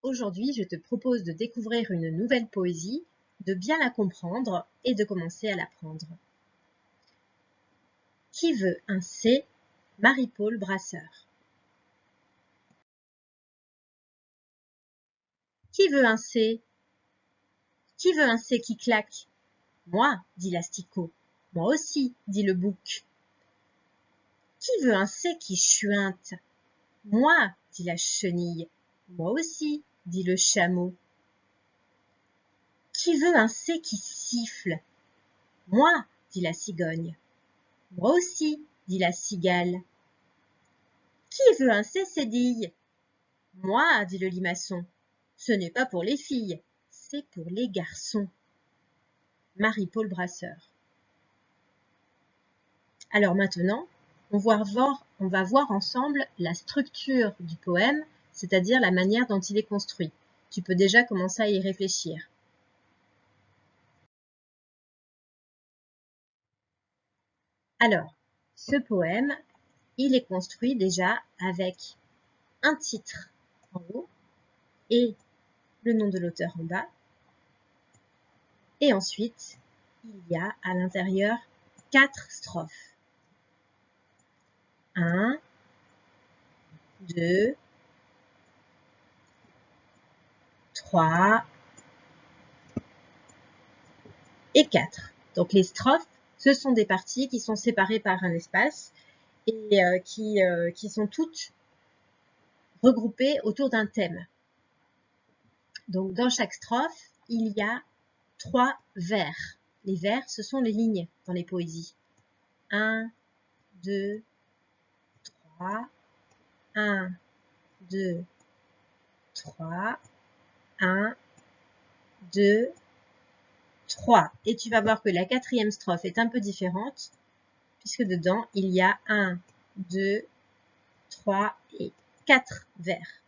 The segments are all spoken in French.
Aujourd'hui, je te propose de découvrir une nouvelle poésie, de bien la comprendre et de commencer à l'apprendre. Qui veut un C? Marie-Paul Brasseur. Qui veut un C? Qui veut un C qui claque? Moi, dit l'asticot. Moi aussi, dit le bouc. Qui veut un C qui chuinte? Moi, dit la chenille. Moi aussi, dit le chameau. Qui veut un C qui siffle? Moi, dit la cigogne. Moi aussi, dit la cigale. Qui veut un C cédille? Moi, dit le limaçon. Ce n'est pas pour les filles, c'est pour les garçons. Marie-Paul Brasseur. Alors maintenant, on va voir ensemble la structure du poème, c'est-à-dire la manière dont il est construit. Tu peux déjà commencer à y réfléchir. Alors, ce poème, il est construit déjà avec un titre en haut et le nom de l'auteur en bas. Et ensuite, il y a à l'intérieur 4 strophes. 1, 2, 3 et 4. Donc les strophes, ce sont des parties qui sont séparées par un espace et qui sont toutes regroupées autour d'un thème. Donc dans chaque strophe, il y a 3 vers. Les vers, ce sont les lignes dans les poésies. 1, 2, 3, 1, 2, 3, 1, 2, 3. Et tu vas voir que la 4e strophe est un peu différente, puisque dedans, il y a 1, 2, 3 et 4 vers.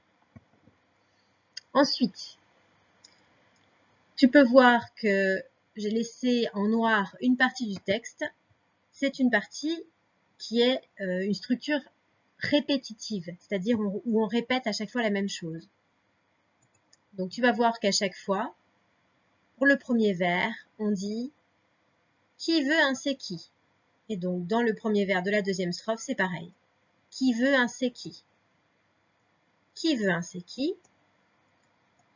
Ensuite, tu peux voir que j'ai laissé en noir une partie du texte. C'est une partie qui est une structure répétitive, c'est-à-dire où on répète à chaque fois la même chose. Donc tu vas voir qu'à chaque fois, pour le premier vers, on dit « Qui veut un c'est qui ?» Et donc dans le premier vers de la deuxième strophe, c'est pareil. « Qui veut un c'est qui ?» Qui veut un c'est qui?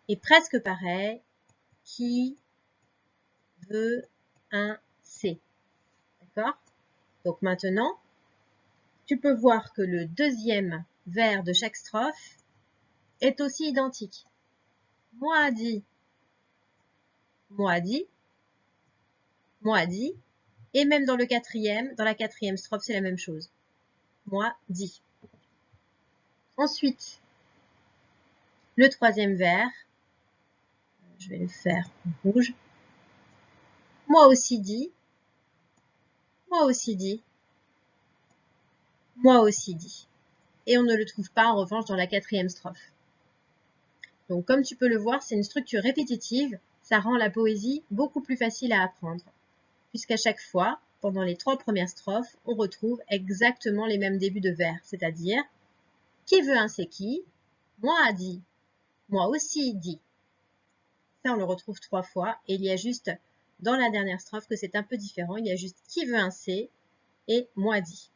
Et presque pareil, qui veut un c'est? D'accord? Donc maintenant, tu peux voir que le deuxième vers de chaque strophe est aussi identique. Moi dit, moi dit, moi dit, et même dans la quatrième strophe, c'est la même chose. Moi dit. Ensuite, le troisième vers, je vais le faire en rouge. Moi aussi dit, moi aussi dit, moi aussi dit. Et on ne le trouve pas en revanche dans la 4e strophe. Donc comme tu peux le voir, c'est une structure répétitive, ça rend la poésie beaucoup plus facile à apprendre, puisqu'à chaque fois, pendant les 3 premières strophes, on retrouve exactement les mêmes débuts de vers, c'est-à-dire « Qui veut un c'est qui ?» Moi a dit, moi aussi dit. Ça, on le retrouve 3 fois, et il y a juste, dans la dernière strophe, que c'est un peu différent, il y a juste « Qui veut un c'est ?» et « Moi dit ».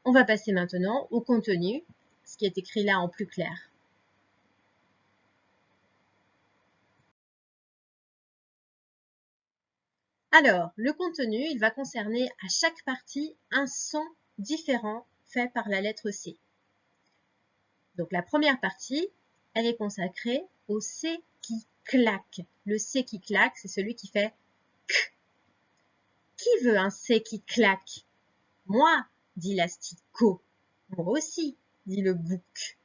On va passer maintenant au contenu, ce qui est écrit là en plus clair. Alors, le contenu, il va concerner à chaque partie un son différent fait par la lettre C. Donc la première partie, elle est consacrée au C qui claque. Le C qui claque, c'est celui qui fait K. Qui veut un C qui claque? Moi, dit l'asticot. Moi aussi, dit le bouc.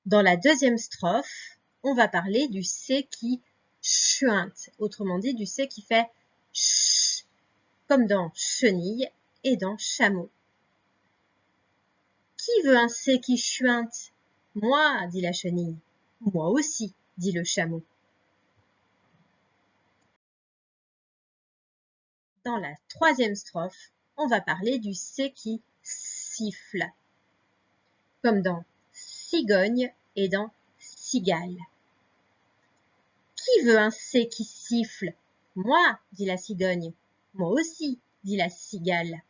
Dans la deuxième strophe, on va parler du C qui chuinte, autrement dit du C qui fait ch, comme dans chenille et dans chameau. Qui veut un C qui chuinte? Moi, dit la chenille. Moi aussi, dit le chameau. Dans la troisième strophe, on va parler du C qui siffle, comme dans cigogne et dans cigale. Qui veut un C qui siffle? Moi, dit la cigogne. Moi aussi, dit la cigale.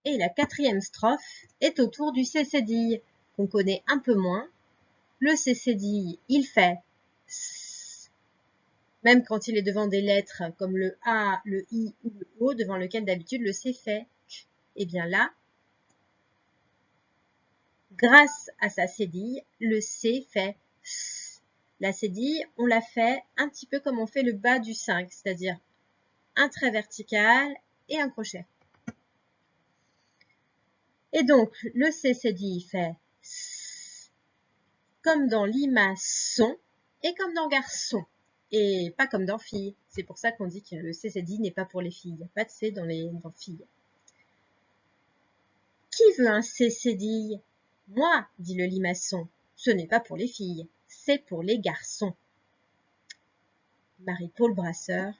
Et la quatrième strophe est autour du C cédille, qu'on connaît un peu moins. Le C cédille, il fait S, même quand il est devant des lettres comme le A, le I ou le O, devant lequel d'habitude le C fait K. Et bien là, grâce à sa cédille, le C fait S. La cédille, on la fait un petit peu comme on fait le bas du 5, c'est-à-dire un trait vertical et un crochet. Et donc, le C cédille fait S, comme dans limaçon et comme dans garçon, et pas comme dans fille. C'est pour ça qu'on dit que le C cédille n'est pas pour les filles. Il n'y a pas de C dans filles. Qui veut un C cédille? Moi, dit le limaçon. Ce n'est pas pour les filles, c'est pour les garçons. Marie-Paul Brasseur.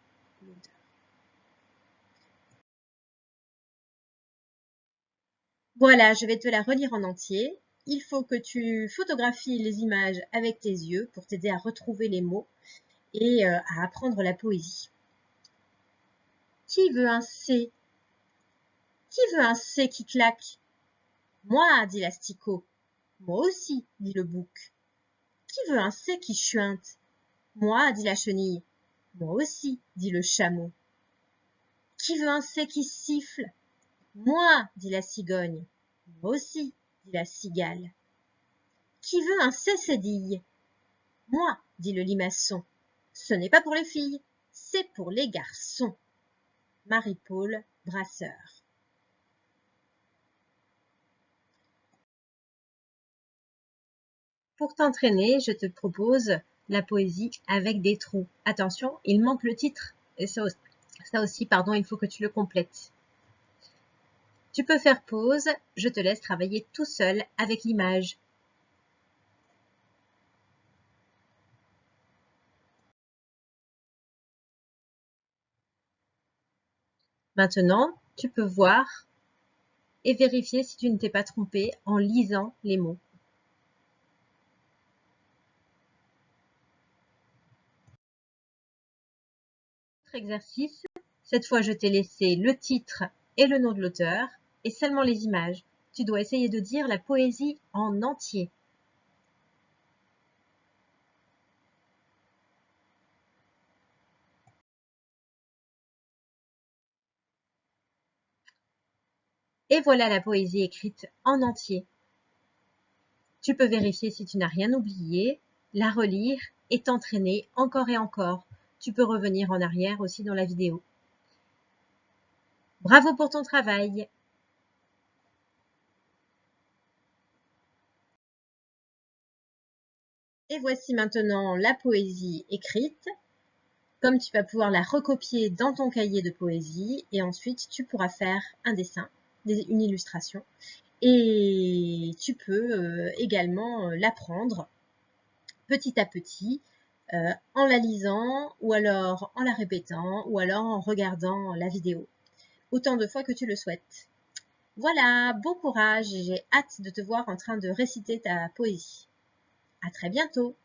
Voilà, je vais te la relire en entier. Il faut que tu photographies les images avec tes yeux pour t'aider à retrouver les mots et à apprendre la poésie. Qui veut un C? Qui veut un C qui claque? Moi, dit l'asticot. Moi aussi, dit le bouc. Qui veut un C qui chuinte? Moi, dit la chenille. Moi aussi, dit le chameau. Qui veut un C qui siffle? Moi, dit la cigogne. Moi aussi, dit la cigale. Qui veut un C cédille? Moi, dit le limaçon. Ce n'est pas pour les filles, c'est pour les garçons. Marie-Paul Brasseur. Pour t'entraîner, je te propose la poésie avec des trous. Attention, il manque le titre. Et ça aussi, il faut que tu le complètes. Tu peux faire pause, je te laisse travailler tout seul avec l'image. Maintenant, tu peux voir et vérifier si tu ne t'es pas trompé en lisant les mots. Autre exercice, cette fois je t'ai laissé le titre et le nom de l'auteur et seulement les images. Tu dois essayer de dire la poésie en entier. Et voilà la poésie écrite en entier. Tu peux vérifier si tu n'as rien oublié, la relire et t'entraîner encore et encore. Tu peux revenir en arrière aussi dans la vidéo. Bravo pour ton travail! Et voici maintenant la poésie écrite. Comme tu vas pouvoir la recopier dans ton cahier de poésie et ensuite tu pourras faire un dessin, une illustration et tu peux également l'apprendre petit à petit en la lisant ou alors en la répétant ou alors en regardant la vidéo autant de fois que tu le souhaites. Voilà, bon courage et j'ai hâte de te voir en train de réciter ta poésie. À très bientôt!